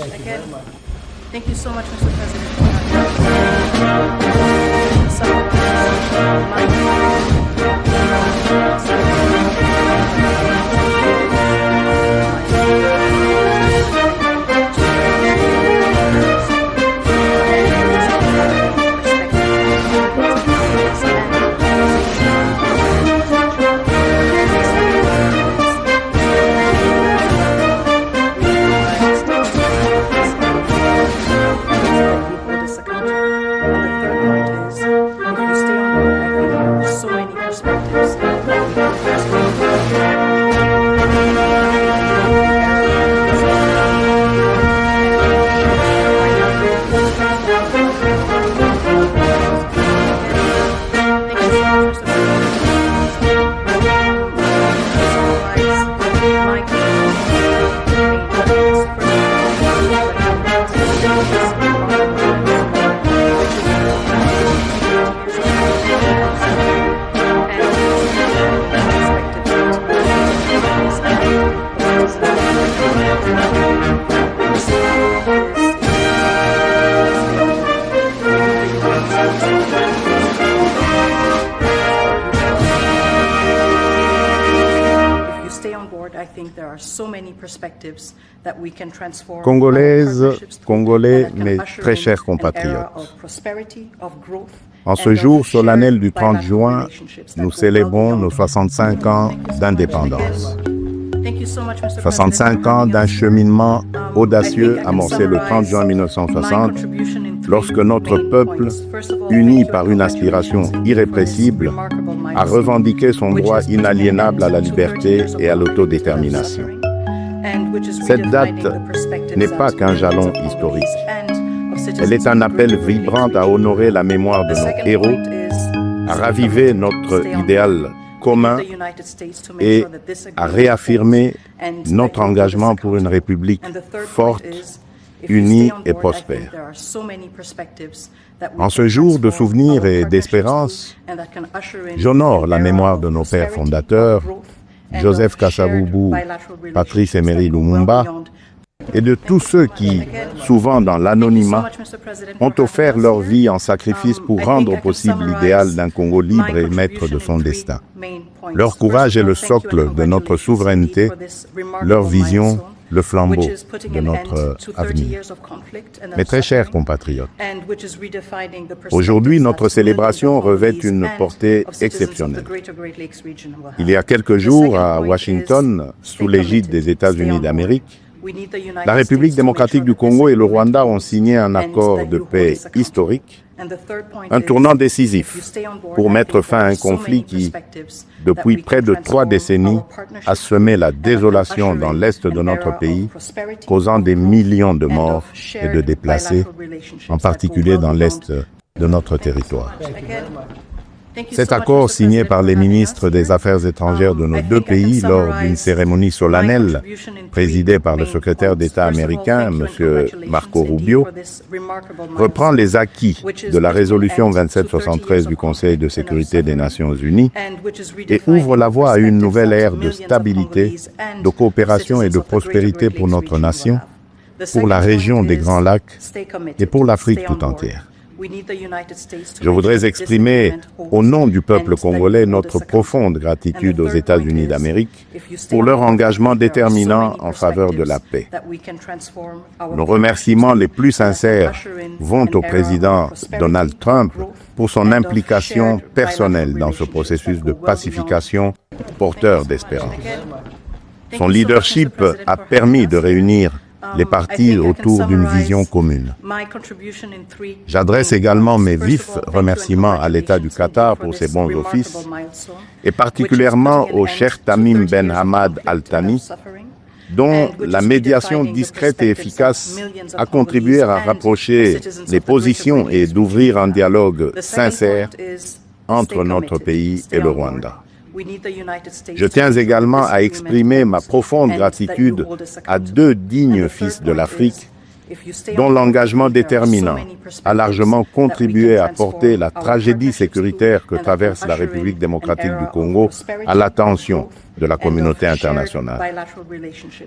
Again, thank you so much, Mr. President. Congolaises, Congolais, mes très chers compatriotes, en ce jour solennel du 30 juin, nous célébrons nos 65 ans d'indépendance. 65 ans d'un cheminement audacieux amorcé le 30 juin 1960, lorsque notre peuple, uni par une aspiration irrépressible, a revendiqué son droit inaliénable à la liberté et à l'autodétermination. Cette date n'est pas qu'un jalon historique. Elle est un appel vibrant à honorer la mémoire de nos héros, à raviver notre idéal commun et à réaffirmer notre engagement pour une République forte, unie et prospère. En ce jour de souvenir et d'espérance, j'honore la mémoire de nos pères fondateurs, Joseph Kasavubu, Patrice Emery Lumumba, et de tous ceux qui, souvent dans l'anonymat, ont offert leur vie en sacrifice pour rendre possible l'idéal d'un Congo libre et maître de son destin. Leur courage est le socle de notre souveraineté, leur vision, le flambeau de notre avenir. Mes très chers compatriotes, aujourd'hui notre célébration revêt une portée exceptionnelle. Il y a quelques jours, à Washington, sous l'égide des États-Unis d'Amérique, la République démocratique du Congo et le Rwanda ont signé un accord de paix historique, un tournant décisif pour mettre fin à un conflit qui, depuis près de 3 décennies, a semé la désolation dans l'est de notre pays, causant des millions de morts et de déplacés, en particulier dans l'est de notre territoire. Cet accord signé par les ministres des Affaires étrangères de nos 2 pays lors d'une cérémonie solennelle présidée par le secrétaire d'État américain, M. Marco Rubio, reprend les acquis de la résolution 2773 du Conseil de sécurité des Nations Unies et ouvre la voie à une nouvelle ère de stabilité, de coopération et de prospérité pour notre nation, pour la région des Grands Lacs et pour l'Afrique tout entière. Je voudrais exprimer, au nom du peuple congolais, notre profonde gratitude aux États-Unis d'Amérique pour leur engagement déterminant en faveur de la paix. Nos remerciements les plus sincères vont au président Donald Trump pour son implication personnelle dans ce processus de pacification porteur d'espérance. Son leadership a permis de réunir les partis autour d'une vision commune. J'adresse également mes vifs remerciements à l'État du Qatar pour ses bons offices et particulièrement au Cheikh Tamim Ben Hamad Al Thani, dont la médiation discrète et efficace a contribué à rapprocher les positions et d'ouvrir un dialogue sincère entre notre pays et le Rwanda. Je tiens également à exprimer ma profonde gratitude à 2 dignes fils de l'Afrique dont l'engagement déterminant a largement contribué à porter la tragédie sécuritaire que traverse la République démocratique du Congo à l'attention de la communauté internationale.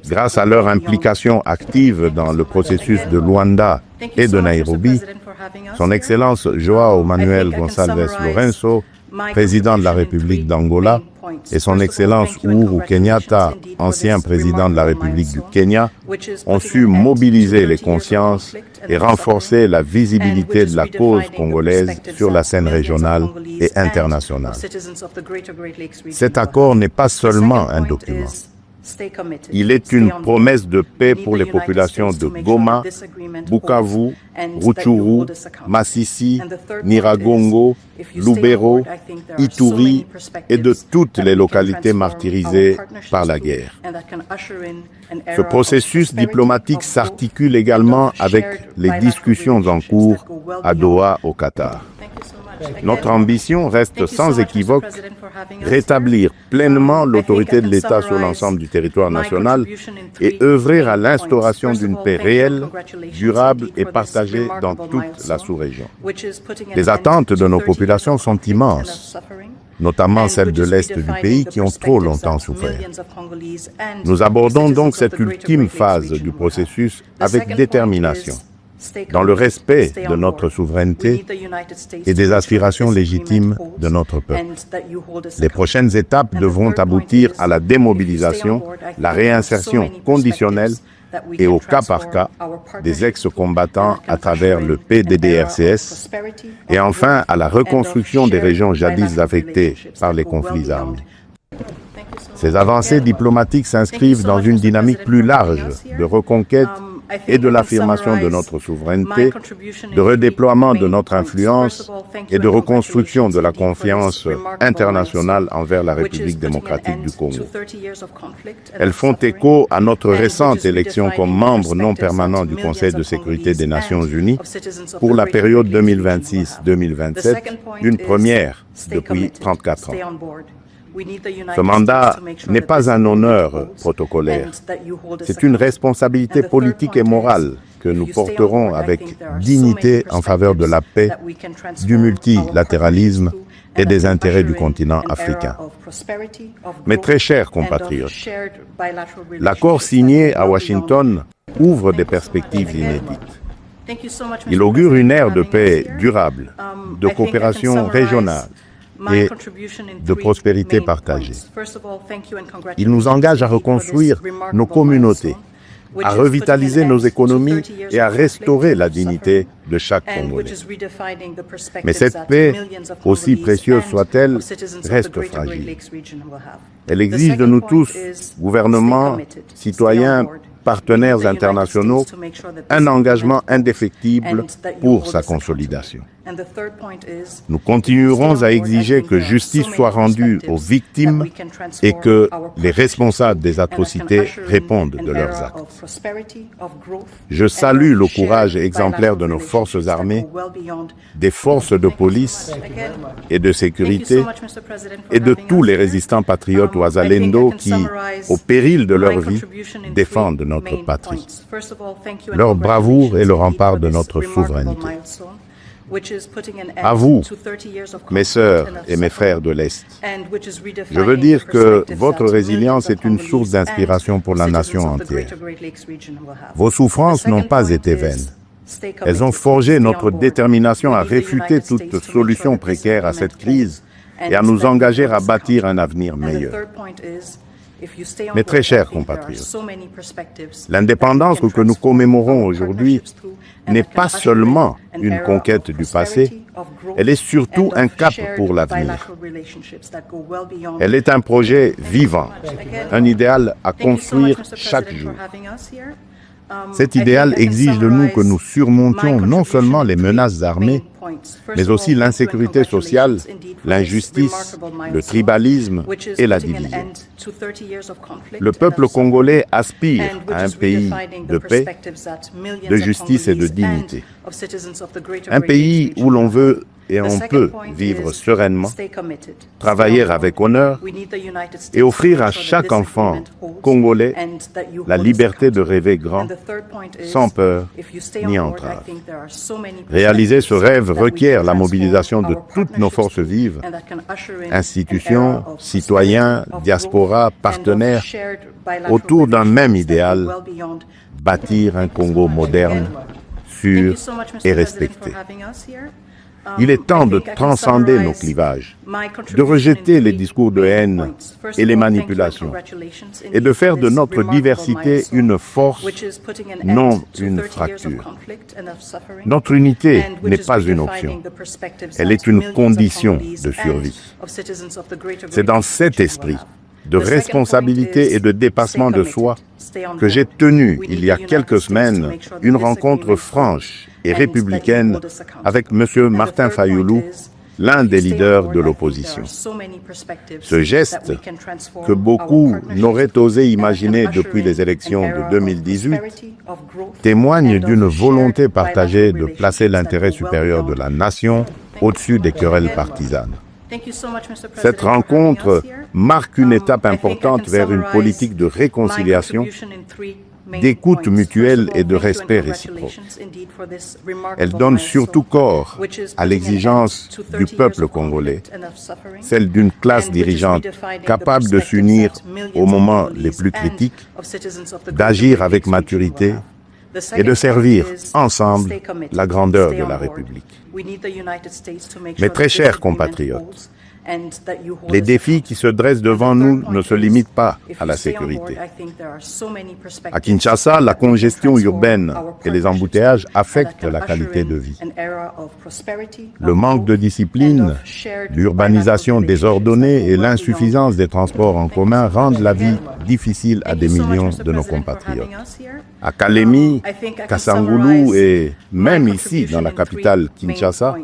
Grâce à leur implication active dans le processus de Luanda et de Nairobi, Son Excellence João Manuel Gonçalves Lourenço, président de la République d'Angola, et Son Excellence Uhuru Kenyatta, ancien président de la République du Kenya, ont su mobiliser les consciences et renforcer la visibilité de la cause congolaise sur la scène régionale et internationale. Cet accord n'est pas seulement un document. Il est une promesse de paix pour les populations de Goma, Bukavu, Rutshuru, Masisi, Nyiragongo, Lubero, Ituri et de toutes les localités martyrisées par la guerre. Ce processus diplomatique s'articule également avec les discussions en cours à Doha, au Qatar. Notre ambition reste sans équivoque rétablir pleinement l'autorité de l'État sur l'ensemble du territoire national et œuvrer à l'instauration d'une paix réelle, durable et partagée dans toute la sous-région. Les attentes de nos populations sont immenses, notamment celles de l'Est du pays qui ont trop longtemps souffert. Nous abordons donc cette ultime phase du processus avec détermination, dans le respect de notre souveraineté et des aspirations légitimes de notre peuple. Les prochaines étapes devront aboutir à la démobilisation, la réinsertion conditionnelle et au cas par cas des ex-combattants à travers le PDDRCS et enfin à la reconstruction des régions jadis affectées par les conflits armés. Ces avancées diplomatiques s'inscrivent dans une dynamique plus large de reconquête et de l'affirmation de notre souveraineté, de redéploiement de notre influence et de reconstruction de la confiance internationale envers la République démocratique du Congo. Elles font écho à notre récente élection comme membre non permanent du Conseil de sécurité des Nations Unies pour la période 2026-2027, une première depuis 34 ans. Ce mandat n'est pas un honneur protocolaire, c'est une responsabilité politique et morale que nous porterons avec dignité en faveur de la paix, du multilatéralisme et des intérêts du continent africain. Mes très chers compatriotes, l'accord signé à Washington ouvre des perspectives inédites. Il augure une ère de paix durable, de coopération régionale et de prospérité partagée. Il nous engage à reconstruire nos communautés, à revitaliser nos économies et à restaurer la dignité de chaque Congolais. Mais cette paix, aussi précieuse soit-elle, reste fragile. Elle exige de nous tous, gouvernements, citoyens, partenaires internationaux, un engagement indéfectible pour sa consolidation. Nous continuerons à exiger que justice soit rendue aux victimes et que les responsables des atrocités répondent de leurs actes. Je salue le courage exemplaire de nos forces armées, des forces de police et de sécurité et de tous les résistants patriotes Wazalendo qui, au péril de leur vie, défendent notre patrie. Leur bravoure est le rempart de notre souveraineté. À vous, mes sœurs et mes frères de l'Est, je veux dire que votre résilience est une source d'inspiration pour la nation entière. Vos souffrances n'ont pas été vaines. Elles ont forgé notre détermination à réfuter toute solution précaire à cette crise et à nous engager à bâtir un avenir meilleur. Mes très chers compatriotes, l'indépendance que nous commémorons aujourd'hui n'est pas seulement une conquête du passé, elle est surtout un cap pour l'avenir. Elle est un projet vivant, un idéal à construire chaque jour. Cet idéal exige de nous que nous surmontions non seulement les menaces armées, mais aussi l'insécurité sociale, l'injustice, le tribalisme et la division. Le peuple congolais aspire à un pays de paix, de justice et de dignité. Un pays où l'on veut et on peut vivre sereinement, travailler avec honneur et offrir à chaque enfant congolais la liberté de rêver grand, sans peur ni entrave. Réaliser ce rêve requiert la mobilisation de toutes nos forces vives, institutions, citoyens, diaspora, partenaires, autour d'un même idéal, bâtir un Congo moderne, sûr et respecté. Il est temps de transcender nos clivages, de rejeter les discours de haine et les manipulations, et de faire de notre diversité une force, non une fracture. Notre unité n'est pas une option, elle est une condition de survie. C'est dans cet esprit de responsabilité et de dépassement de soi que j'ai tenu, il y a quelques semaines, une rencontre franche et républicaine avec M. Martin Fayulu, l'un des leaders de l'opposition. Ce geste, que beaucoup n'auraient osé imaginer depuis les élections de 2018, témoigne d'une volonté partagée de placer l'intérêt supérieur de la nation au-dessus des querelles partisanes. Cette rencontre marque une étape importante vers une politique de réconciliation, d'écoute mutuelle et de respect réciproque. Elle donne surtout corps à l'exigence du peuple congolais, celle d'une classe dirigeante capable de s'unir aux moments les plus critiques, d'agir avec maturité et de servir ensemble la grandeur de la République. Mes très chers compatriotes, les défis qui se dressent devant nous ne se limitent pas à la sécurité. À Kinshasa, la congestion urbaine et les embouteillages affectent la qualité de vie. Le manque de discipline, l'urbanisation désordonnée et l'insuffisance des transports en commun rendent la vie difficile à des millions de nos compatriotes. À Kalemi, Kassangoulou et même ici, dans la capitale Kinshasa,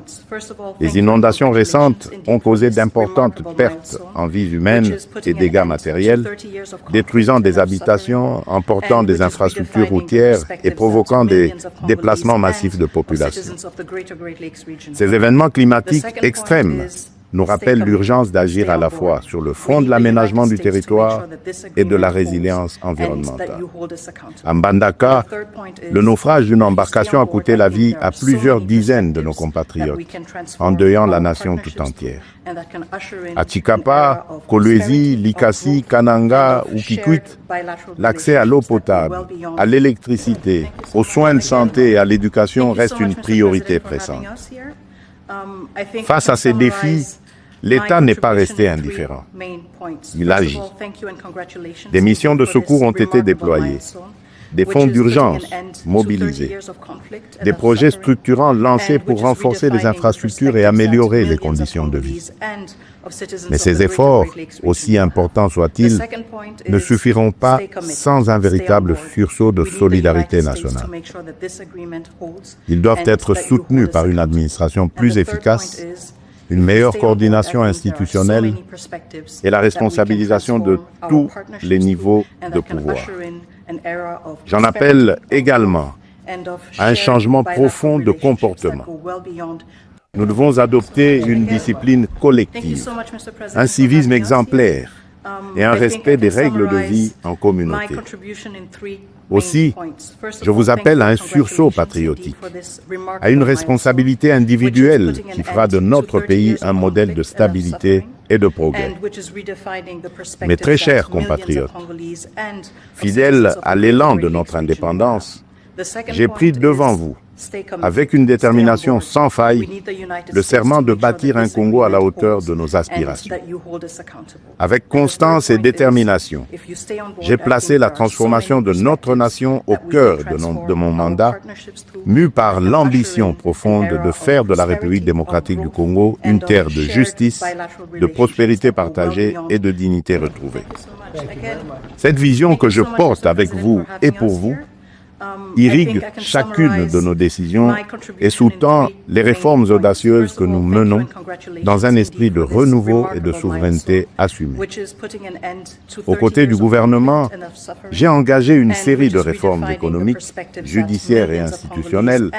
les inondations récentes ont causé d'importantes pertes en vies humaines et dégâts matériels, détruisant des habitations, emportant des infrastructures routières et provoquant des déplacements massifs de population. Ces événements climatiques extrêmes nous rappellent l'urgence d'agir à la fois sur le front de l'aménagement du territoire et de la résilience environnementale. À Mbandaka, le naufrage d'une embarcation a coûté la vie à plusieurs dizaines de nos compatriotes, endeuillant la nation tout entière. À Tshikapa, Kolwezi, Likasi, Kananga ou Kikwit, l'accès à l'eau potable, à l'électricité, aux soins de santé et à l'éducation reste une priorité pressante. Face à ces défis, l'État n'est pas resté indifférent. Il agit. Des missions de secours ont été déployées, des fonds d'urgence mobilisés, des projets structurants lancés pour renforcer les infrastructures et améliorer les conditions de vie. Mais ces efforts, aussi importants soient-ils, ne suffiront pas sans un véritable sursaut de solidarité nationale. Ils doivent être soutenus par une administration plus efficace, une meilleure coordination institutionnelle et la responsabilisation de tous les niveaux de pouvoir. J'en appelle également à un changement profond de comportement. Nous devons adopter une discipline collective, un civisme exemplaire et un respect des règles de vie en communauté. Aussi, je vous appelle à un sursaut patriotique, à une responsabilité individuelle qui fera de notre pays un modèle de stabilité et de progrès. Mes très chers compatriotes, fidèles à l'élan de notre indépendance, j'ai pris devant vous, avec une détermination sans faille, le serment de bâtir un Congo à la hauteur de nos aspirations. Avec constance et détermination, j'ai placé la transformation de notre nation au cœur de mon mandat, mu par l'ambition profonde de faire de la République démocratique du Congo une terre de justice, de prospérité partagée et de dignité retrouvée. Cette vision que je porte avec vous et pour vous irrigue chacune de nos décisions et sous-tend les réformes audacieuses que nous menons dans un esprit de renouveau et de souveraineté assumée. Aux côtés du gouvernement, j'ai engagé une série de réformes économiques, judiciaires et institutionnelles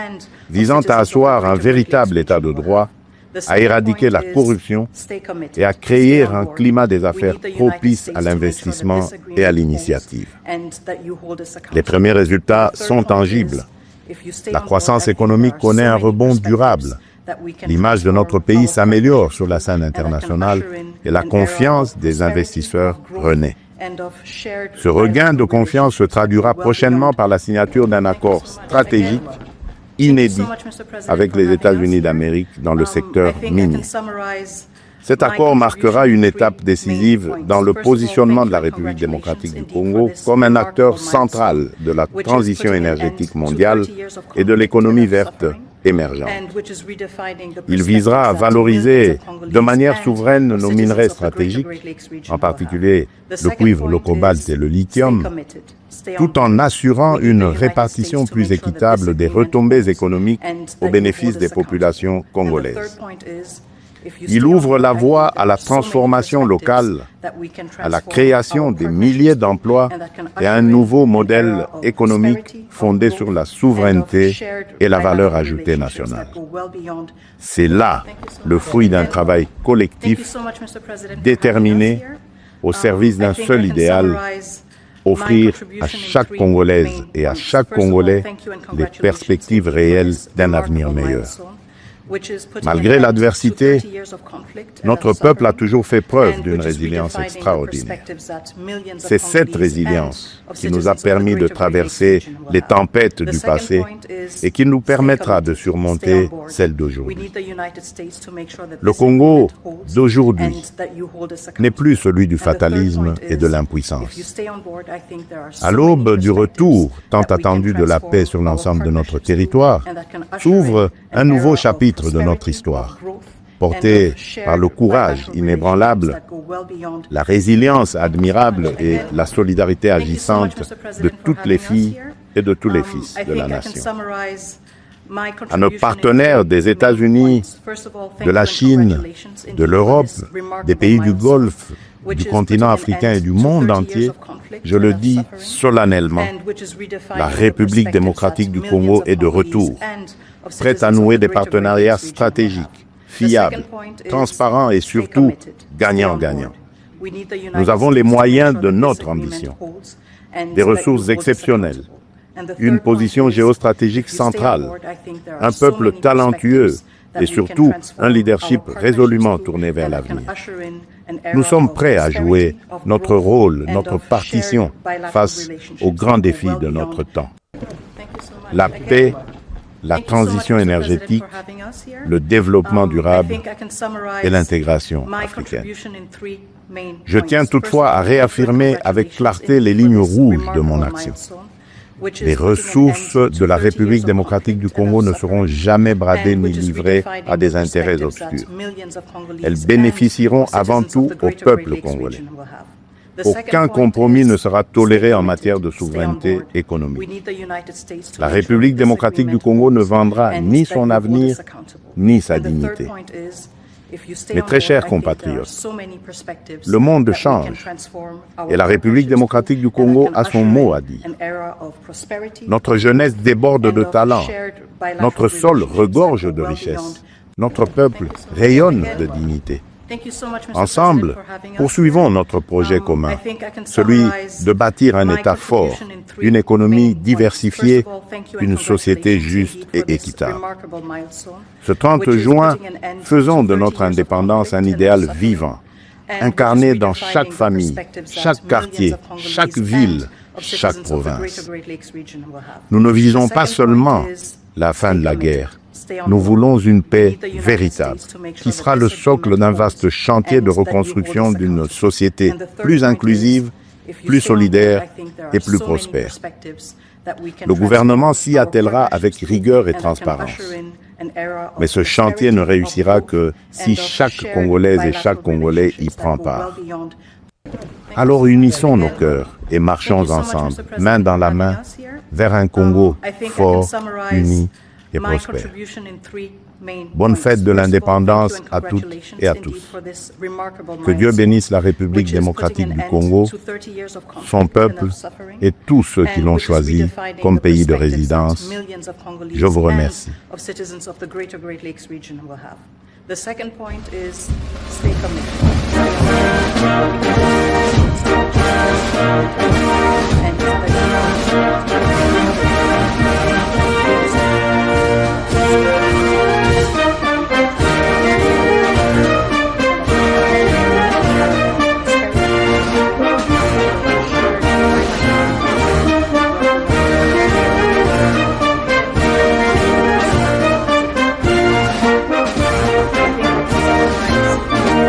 visant à asseoir un véritable état de droit à éradiquer la corruption et à créer un climat des affaires propice à l'investissement et à l'initiative. Les premiers résultats sont tangibles. La croissance économique connaît un rebond durable. L'image de notre pays s'améliore sur la scène internationale et la confiance des investisseurs renaît. Ce regain de confiance se traduira prochainement par la signature d'un accord stratégique inédit avec les États-Unis d'Amérique dans le secteur minier. Cet accord marquera une étape décisive dans le positionnement de la République démocratique du Congo comme un acteur central de la transition énergétique mondiale et de l'économie verte émergente. Il visera à valoriser de manière souveraine nos minerais stratégiques, en particulier le cuivre, le cobalt et le lithium, tout en assurant une répartition plus équitable des retombées économiques au bénéfice des populations congolaises. Il ouvre la voie à la transformation locale, à la création des milliers d'emplois et à un nouveau modèle économique fondé sur la souveraineté et la valeur ajoutée nationale. C'est là le fruit d'un travail collectif déterminé au service d'un seul idéal, offrir à chaque Congolaise et à chaque Congolais les perspectives réelles d'un avenir meilleur. Malgré l'adversité, notre peuple a toujours fait preuve d'une résilience extraordinaire. C'est cette résilience qui nous a permis de traverser les tempêtes du passé et qui nous permettra de surmonter celles d'aujourd'hui. Le Congo d'aujourd'hui n'est plus celui du fatalisme et de l'impuissance. À l'aube du retour tant attendu de la paix sur l'ensemble de notre territoire, s'ouvre un nouveau chapitre de notre histoire, porté par le courage inébranlable, la résilience admirable et la solidarité agissante de toutes les filles et de tous les fils de la nation. À nos partenaires des États-Unis, de la Chine, de l'Europe, des pays du Golfe, du continent africain et du monde entier, je le dis solennellement, la République démocratique du Congo est de retour, prête à nouer des partenariats stratégiques, fiables, transparents et surtout gagnant-gagnant. Nous avons les moyens de notre ambition, des ressources exceptionnelles, une position géostratégique centrale, un peuple talentueux et surtout un leadership résolument tourné vers l'avenir. Nous sommes prêts à jouer notre rôle, notre partition face aux grands défis de notre temps. La paix, la transition énergétique, le développement durable et l'intégration africaine. Je tiens toutefois à réaffirmer avec clarté les lignes rouges de mon action. Les ressources de la République démocratique du Congo ne seront jamais bradées ni livrées à des intérêts obscurs. Elles bénéficieront avant tout au peuple congolais. Aucun compromis ne sera toléré en matière de souveraineté économique. La République démocratique du Congo ne vendra ni son avenir, ni sa dignité. Mes très chers compatriotes, le monde change et la République démocratique du Congo a son mot à dire. Notre jeunesse déborde de talent, notre sol regorge de richesses, notre peuple rayonne de dignité. Ensemble, poursuivons notre projet commun, celui de bâtir un État fort, une économie diversifiée, une société juste et équitable. Ce 30 juin, faisons de notre indépendance un idéal vivant, incarné dans chaque famille, chaque quartier, chaque ville, chaque province. Nous ne visons pas seulement la fin de la guerre. Nous voulons une paix véritable, qui sera le socle d'un vaste chantier de reconstruction d'une société plus inclusive, plus solidaire et plus prospère. Le gouvernement s'y attellera avec rigueur et transparence. Mais ce chantier ne réussira que si chaque Congolaise et chaque Congolais y prend part. Alors unissons nos cœurs et marchons ensemble, main dans la main, vers un Congo fort, uni et prospère. Bonne fête de l'indépendance à toutes et à tous. Que Dieu bénisse la République démocratique du Congo, son peuple et tous ceux qui l'ont choisi comme pays de résidence. Je vous remercie. The second point is stay committed.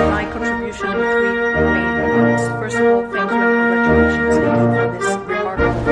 My contribution in three main points. First of all, thank you and congratulations indeed for this remarkable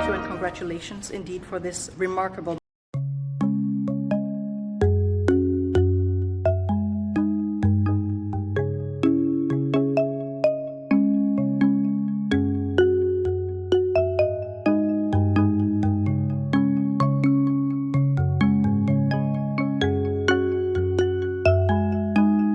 milestone, Congratulations indeed for this remarkable